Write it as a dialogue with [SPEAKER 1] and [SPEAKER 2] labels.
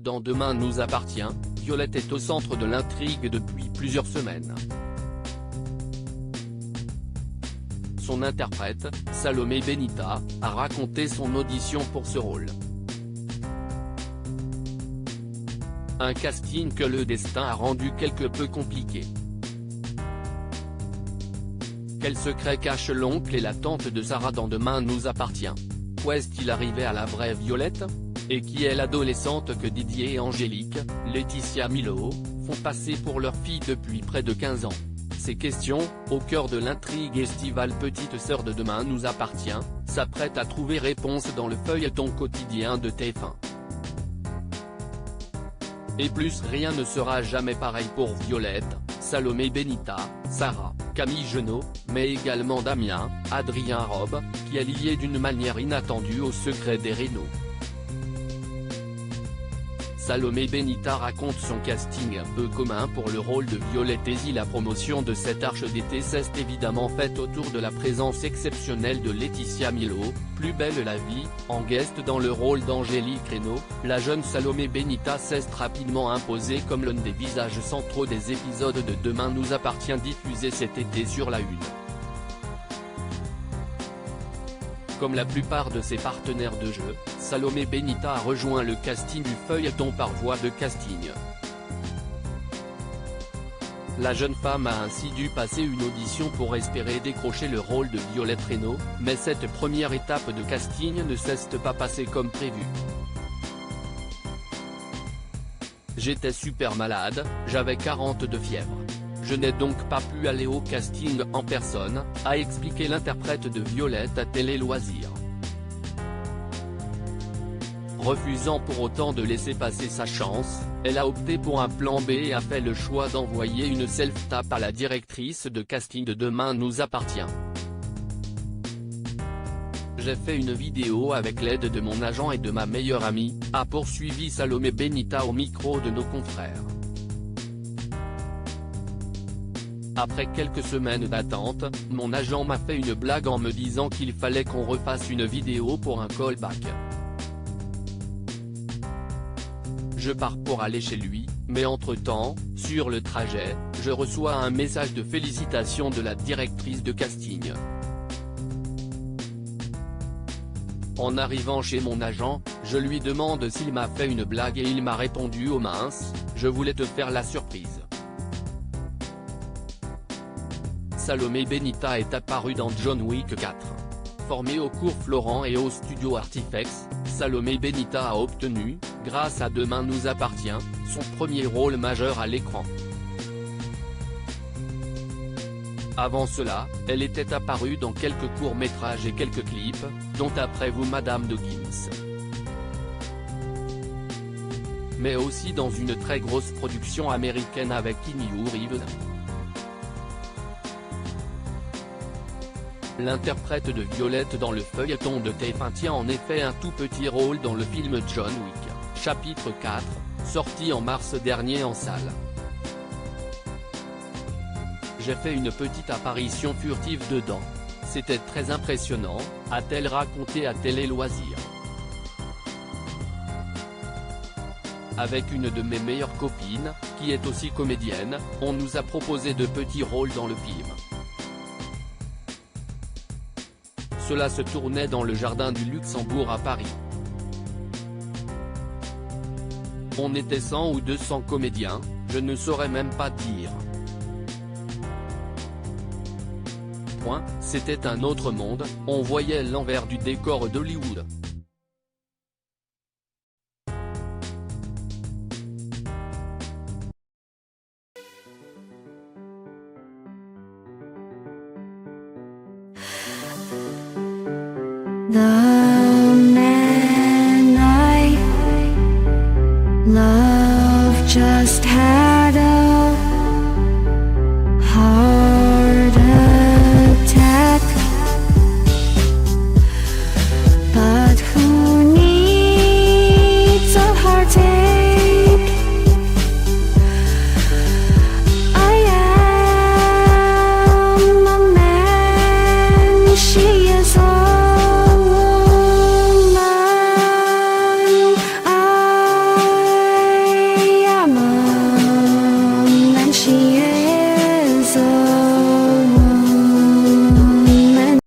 [SPEAKER 1] Dans Demain nous appartient, Violette est au centre de l'intrigue depuis plusieurs semaines. Son interprète, Salomé Benita, a raconté son audition pour ce rôle. Un casting que le destin a rendu quelque peu compliqué. Quel secret cache l'oncle et la tante de Sarah dans Demain nous appartient? Où est-il arrivé à la vraie Violette? Et qui est l'adolescente que Didier et Angélique, Laetitia Milo, font passer pour leur fille depuis près de 15 ans? Ces questions, au cœur de l'intrigue estivale Petite sœur de Demain nous appartient, s'apprêtent à trouver réponse dans le feuilleton quotidien de TF1. Et plus rien ne sera jamais pareil pour Violette, Salomé Benita, Sarah, Camille Genot, mais également Damien, Adrien Robe, qui est lié d'une manière inattendue au secret des Reynaud. Salomé Benita raconte son casting un peu commun pour le rôle de Violette et la promotion de cette arche d'été s'est évidemment faite autour de la présence exceptionnelle de Laetitia Milo, Plus belle la vie, en guest dans le rôle d'Angélique Reynaud. La jeune Salomé Benita s'est rapidement imposée comme l'un des visages centraux des épisodes de Demain nous appartient diffusés cet été sur la Une. Comme la plupart de ses partenaires de jeu, Salomé Benita a rejoint le casting du feuilleton par voie de casting. La jeune femme a ainsi dû passer une audition pour espérer décrocher le rôle de Violette Reynaud, mais cette première étape de casting ne s'est pas passée comme prévu. J'étais super malade, j'avais 40 de fièvre. Je n'ai donc pas pu aller au casting en personne, a expliqué l'interprète de Violette à Télé Loisirs. Refusant pour autant de laisser passer sa chance, elle a opté pour un plan B et a fait le choix d'envoyer une self-tape à la directrice de casting de Demain nous appartient. J'ai fait une vidéo avec l'aide de mon agent et de ma meilleure amie, a poursuivi Salomé Benita au micro de nos confrères. Après quelques semaines d'attente, mon agent m'a fait une blague en me disant qu'il fallait qu'on refasse une vidéo pour un callback. Je pars pour aller chez lui, mais entre-temps, sur le trajet, je reçois un message de félicitations de la directrice de casting. En arrivant chez mon agent, je lui demande s'il m'a fait une blague et il m'a répondu « Oh mince, je voulais te faire la surprise ». Salomé Benita est apparue dans John Wick 4. Formée au cours Florent et au studio Artifex, Salomé Benita a obtenu, grâce à Demain nous appartient, son premier rôle majeur à l'écran. Avant cela, elle était apparue dans quelques courts-métrages et quelques clips, dont Après vous Madame Dawkins. Mais aussi dans une très grosse production américaine avec Keanu Reeves. L'interprète de Violette dans le feuilleton de TF1 tient en effet un tout petit rôle dans le film John Wick, chapitre 4, sorti en mars dernier en salle. J'ai fait une petite apparition furtive dedans. C'était très impressionnant, a-t-elle raconté à Télé Loisirs. Avec une de mes meilleures copines, qui est aussi comédienne, on nous a proposé de petits rôles dans le film. Cela se tournait dans le jardin du Luxembourg à Paris. On était 100 ou 200 comédiens, je ne saurais même pas dire. C'était un autre monde, on voyait l'envers du décor d'Hollywood.
[SPEAKER 2] 나